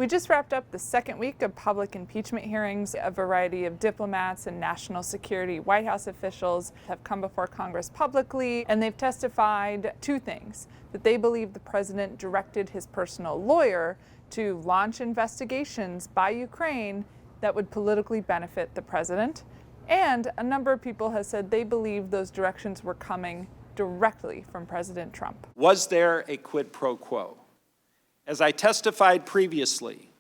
We just wrapped up the second week of public impeachment hearings. A variety of diplomats and national security White House officials have come before Congress publicly, and they've testified two things: that they believe the president directed his personal lawyer to launch investigations by Ukraine that would politically benefit the president. And a number of people have said they believe those directions were coming directly from President Trump. Was there a quid pro quo? As I testified previously,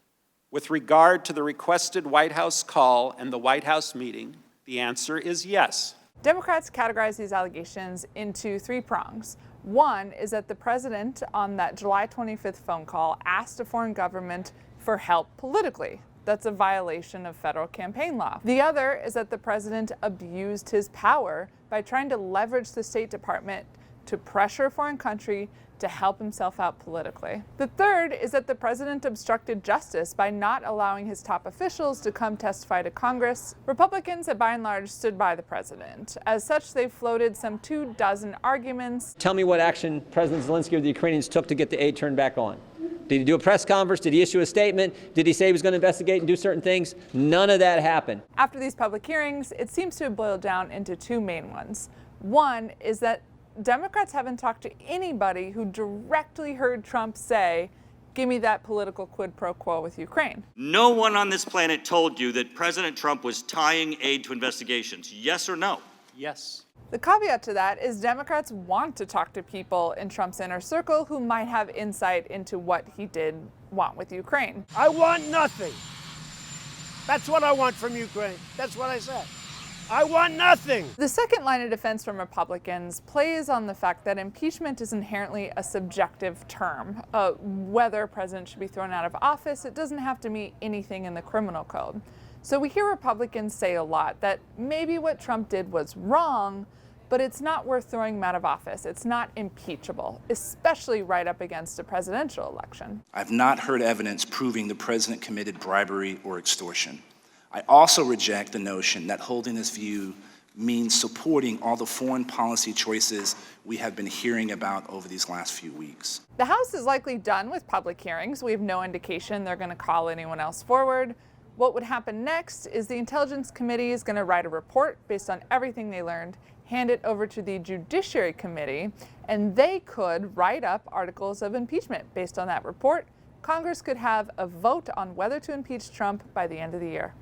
with regard to the requested White House call and the White House meeting, the answer is yes. Democrats categorize these allegations into three prongs. One is that the president, on that July 25th phone call, asked a foreign government for help politically. That's a violation of federal campaign law. The other is that the president abused his power by trying to leverage the State Department to pressure a foreign country to help himself out politically. The third is that the president obstructed justice by not allowing his top officials to come testify to Congress. Republicans have by and large stood by the president. As such, they've floated some 24 arguments. Tell me what action President Zelensky or the Ukrainians took to get the aid turned back on. Did he do a press conference? Did he issue a statement? Did he say he was going to investigate and do certain things? None of that happened. After these public hearings, it seems to have boiled down into two main ones. One is that Democrats haven't talked to anybody who directly heard Trump say, "Give me that political quid pro quo with Ukraine." No one on this planet told you that President Trump was tying aid to investigations. Yes or no? Yes. The caveat to that is Democrats want to talk to people in Trump's inner circle who might have insight into what he did want with Ukraine. I want nothing. That's what I want from Ukraine. That's what I said. I want nothing. The second line of defense from Republicans plays on the fact that impeachment is inherently a subjective term. Whether a president should be thrown out of office, it doesn't have to mean anything in the criminal code. So we hear Republicans say a lot that maybe what Trump did was wrong, but it's not worth throwing him out of office. It's not impeachable, especially right up against a presidential election. I've not heard evidence proving the president committed bribery or extortion. I also reject the notion that holding this view means supporting all the foreign policy choices we have been hearing about over these last few weeks. The House is likely done with public hearings. We have no indication they're going to call anyone else forward. What would happen next is the Intelligence Committee is going to write a report based on everything they learned, hand it over to the Judiciary Committee, and they could write up articles of impeachment based on that report. Congress could have a vote on whether to impeach Trump by the end of the year.